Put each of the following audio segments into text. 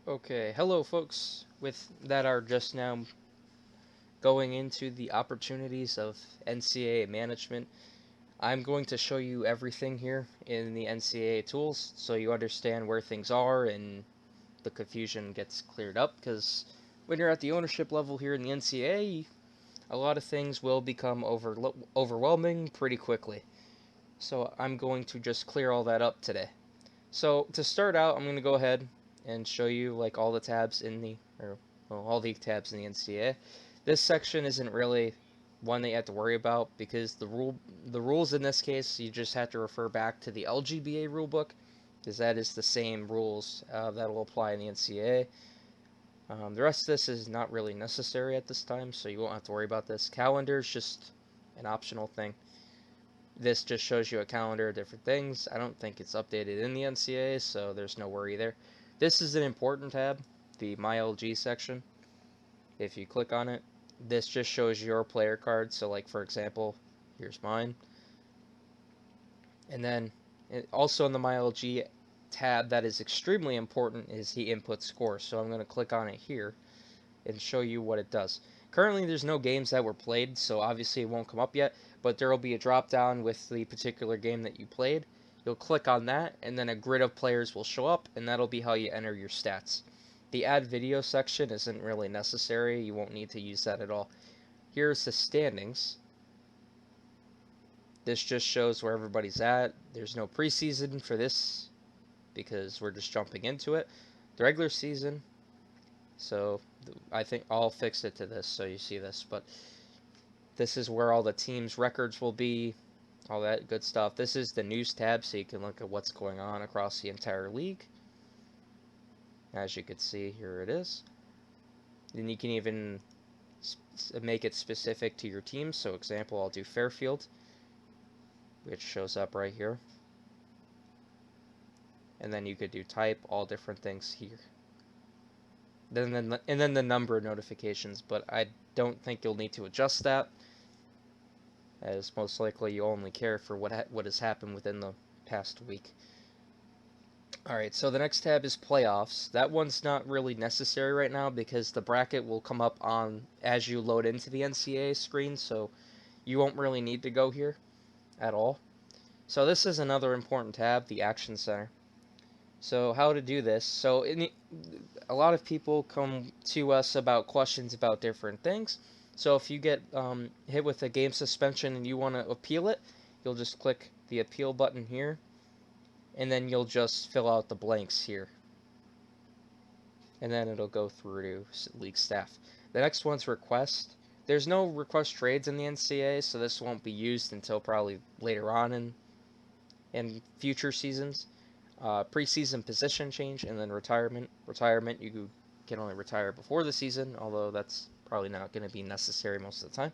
Okay, hello folks. With that are just now going into the opportunities of NCAA management. I'm going to show you everything here in the NCAA tools so you understand where things are and the confusion gets cleared up because when you're at the ownership level here in the NCAA, a lot of things will become overwhelming pretty quickly. So I'm going to just clear all that up today. So to start out, I'm going to go ahead and show you like all the tabs in the, or well, all the tabs in the NCAA. This section isn't really one that you have to worry about because the rules in this case you just have to refer back to the LGBA rulebook because that is the same rules that will apply in the NCAA. The rest of this is not really necessary at this time, so you won't have to worry about this. Calendar is just an optional thing. This just shows you a calendar of different things. I don't think it's updated in the NCAA, so there's no worry there. This is an important tab, the My LG section. If you click on it, this just shows your player card. So like for example, here's mine. And then also in the My LG tab that is extremely important is the input score. So I'm going to click on it here and show you what it does. Currently there's no games that were played, so obviously it won't come up yet, but there will be a drop down with the particular game that you played. You'll click on that and then a grid of players will show up and that'll be how you enter your stats. The add video section isn't really necessary, you won't need to use that at all. Here's the standings. This just shows where everybody's at. There's no preseason for this because we're just jumping into it. The regular season, so I think I'll fix it to this so you see this, but this is where all the teams' records will be, all that good stuff. This is the news tab, so you can look at what's going on across the entire league. As you can see, here it is. Then you can even make it specific to your team. So example, I'll do Fairfield, which shows up right here. And then you could do type, all different things here. And then the number of notifications, but I don't think you'll need to adjust that, as most likely you only care for what has happened within the past week. Alright, so the next tab is playoffs. That one's not really necessary right now because the bracket will come up on as you load into the NCAA screen, so you won't really need to go here at all. So this is another important tab, the Action Center. So how to do this. So a lot of people come to us about questions about different things. So if you get hit with a game suspension and you want to appeal it, you'll just click the appeal button here, and then you'll just fill out the blanks here. And then it'll go through to league staff. The next one's request. There's no request trades in the NCAA, so this won't be used until probably later on in future seasons. Preseason position change, and then retirement. Retirement, you can only retire before the season, although that's probably not going to be necessary most of the time.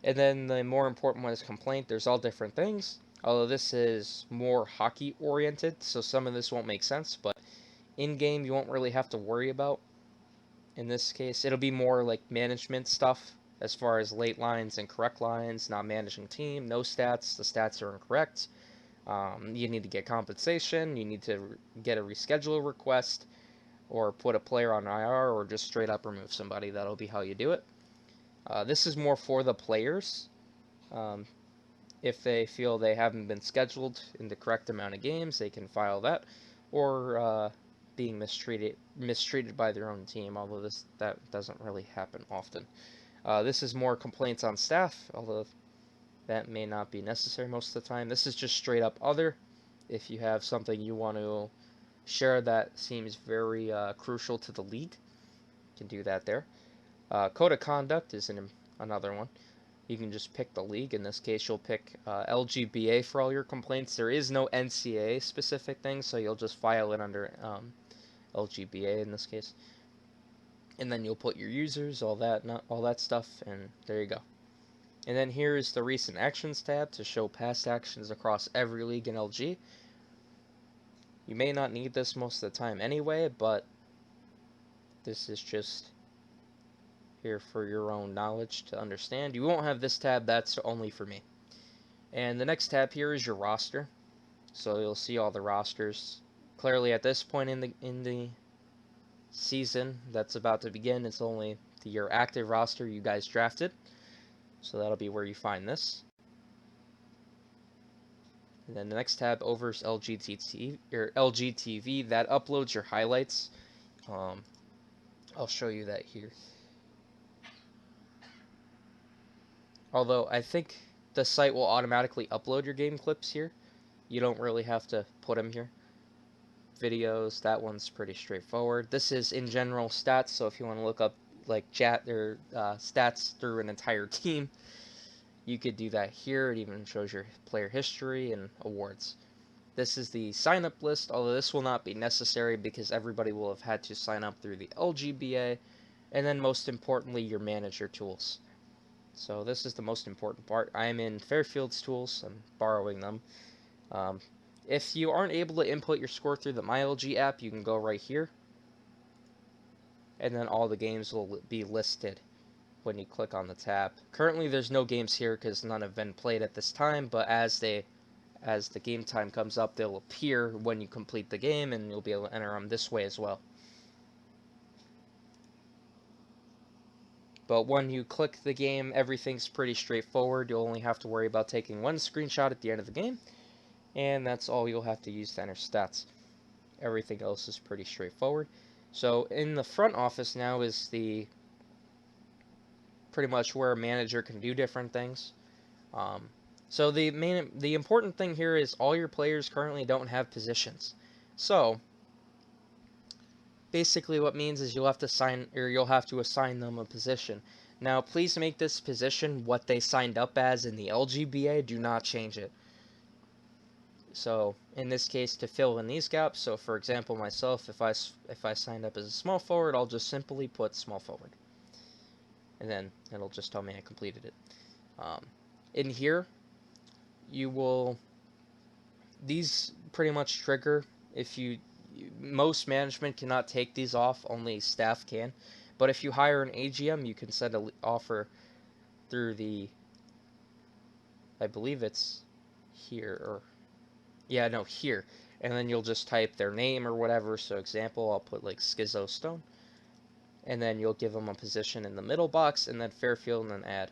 And then the more important one is complaint. There's all different things, although this is more hockey oriented, so some of this won't make sense, but in game you won't really have to worry about. In this case, it'll be more like management stuff as far as late lines and correct lines, not managing team, no stats, the stats are incorrect. You need to get compensation, you need to get a reschedule request, or put a player on IR, or just straight up remove somebody. That'll be how you do it. This is more for the players. Um, if they feel they haven't been scheduled in the correct amount of games, they can file that, or being mistreated by their own team. Although that doesn't really happen often. This is more complaints on staff, although that may not be necessary most of the time. This is just straight up other. If you have something you want to share that seems very crucial to the league, you can do that there. Code of conduct is another one. You can just pick the league. In this case, you'll pick LGBA for all your complaints. There is no NCAA specific thing, so you'll just file it under LGBA in this case. And then you'll put your users, all that stuff, and there you go. And then here is the recent actions tab to show past actions across every league in LG. You may not need this most of the time anyway, but this is just here for your own knowledge to understand. You won't have this tab, that's only for me. And the next tab here is your roster. So you'll see all the rosters Clearly, at this point in the season that's about to begin, it's only your active roster you guys drafted. So that'll be where you find this. And then the next tab over is LGTV. That uploads your highlights. I'll show you that here. Although I think the site will automatically upload your game clips here. You don't really have to put them here. Videos, that one's pretty straightforward. This is in general stats, so if you want to look up like chat or stats through an entire team, you could do that here. It even shows your player history and awards. This is the sign up list, although this will not be necessary because everybody will have had to sign up through the LGBA, and then most importantly your manager tools. So this is the most important part. I am in Fairfield's tools. I'm borrowing them. If you aren't able to input your score through the MyLG app, you can go right here, and then all the games will be listed when you click on the tab. Currently there's no games here because none have been played at this time, but as the game time comes up, they'll appear when you complete the game, and you'll be able to enter them this way as well. But when you click the game, everything's pretty straightforward. You'll only have to worry about taking one screenshot at the end of the game, and that's all you'll have to use to enter stats. Everything else is pretty straightforward. So in the front office now is the pretty much where a manager can do different things. So the important thing here is all your players currently don't have positions. So basically what means is you'll have to assign them a position. Now please make this position what they signed up as in the LGBA. Do not change it. So in this case, to fill in these gaps, so for example myself, if I signed up as a small forward, I'll just simply put small forward, and then it'll just tell me I completed it. In here these pretty much trigger if most management cannot take these off, only staff can. But if you hire an AGM, you can send an offer through I believe it's here, or yeah, no, here. And then you'll just type their name or whatever. So example, I'll put like Schizo Stone. And then you'll give them a position in the middle box, and then Fairfield, and then add.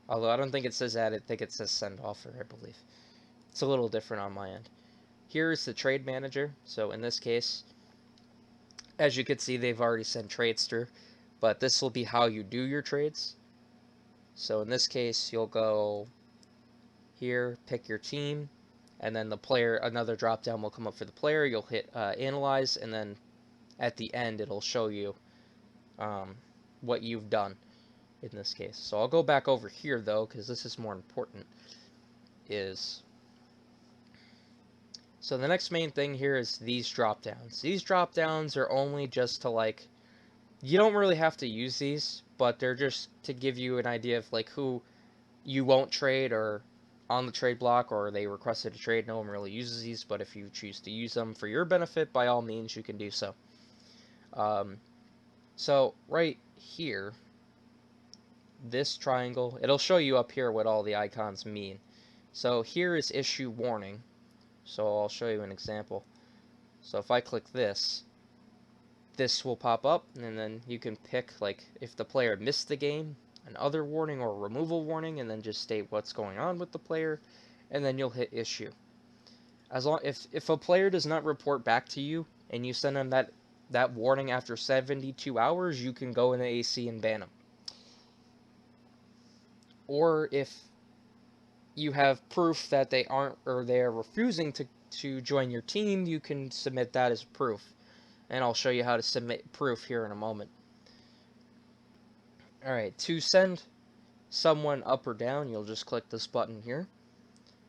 Although I don't think it says add, I think it says send offer, I believe. It's a little different on my end. Here's the trade manager. So in this case, as you can see, they've already sent trades through, but this will be how you do your trades. So in this case, you'll go here, pick your team, and then the player, another drop down will come up for the player. You'll hit analyze, and then at the end it'll show you what you've done in this case. So I'll go back over here though, because this is more important. So the next main thing here is these drop downs. These drop downs are only just to like, you don't really have to use these, but they're just to give you an idea of like who you won't trade or on the trade block, or they requested a trade. No one really uses these, but if you choose to use them for your benefit, by all means you can do so. So right here, this triangle, it'll show you up here what all the icons mean. So here is issue warning. So I'll show you an example. So if I click this will pop up, and then you can pick like if the player missed the game, an other warning or removal warning, and then just state what's going on with the player, and then you'll hit issue. If a player does not report back to you and you send them that warning after 72 hours, you can go in the AC and ban them. Or if you have proof that they aren't, or they are refusing to join your team, you can submit that as proof. And I'll show you how to submit proof here in a moment. Alright, to send someone up or down, you'll just click this button here.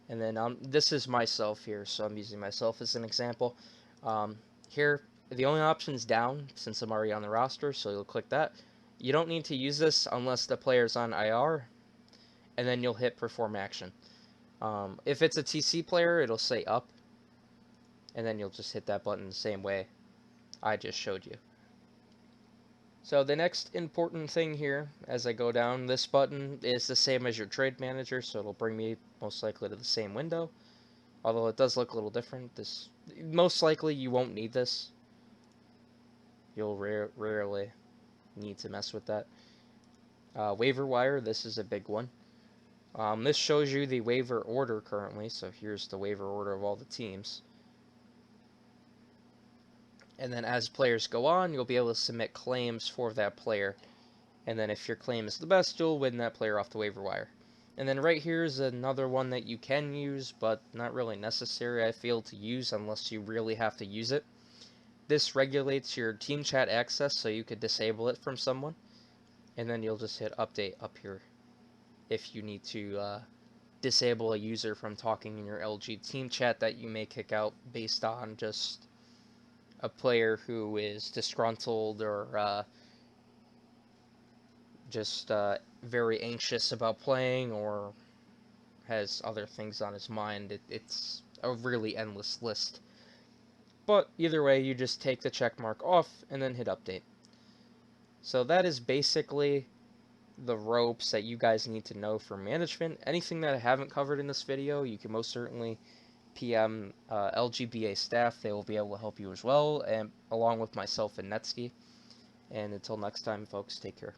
And then this is myself here, so I'm using myself as an example. Here, the only option is down, since I'm already on the roster, so you'll click that. You don't need to use this unless the player's on IR, and then you'll hit perform action. If it's a TC player, it'll say up, and then you'll just hit that button the same way I just showed you. So the next important thing here, as I go down, this button is the same as your trade manager, so it'll bring me most likely to the same window. Although it does look a little different. This most likely you won't need this. You'll rarely need to mess with that. Waiver wire, this is a big one. This shows you the waiver order currently, so here's the waiver order of all the teams. And then as players go on, you'll be able to submit claims for that player. And then if your claim is the best, you'll win that player off the waiver wire. And then right here is another one that you can use, but not really necessary, I feel, to use unless you really have to use it. This regulates your team chat access, so you could disable it from someone. And then you'll just hit update up here if you need to disable a user from talking in your LG team chat that you may kick out based on just a player who is disgruntled or just very anxious about playing or has other things on his mind. It's a really endless list. But either way, you just take the check mark off and then hit update. So that is basically the ropes that you guys need to know for management. Anything that I haven't covered in this video, you can most certainly PM LGBA staff. They will be able to help you as well, and along with myself and Netsky. And until next time, folks, take care.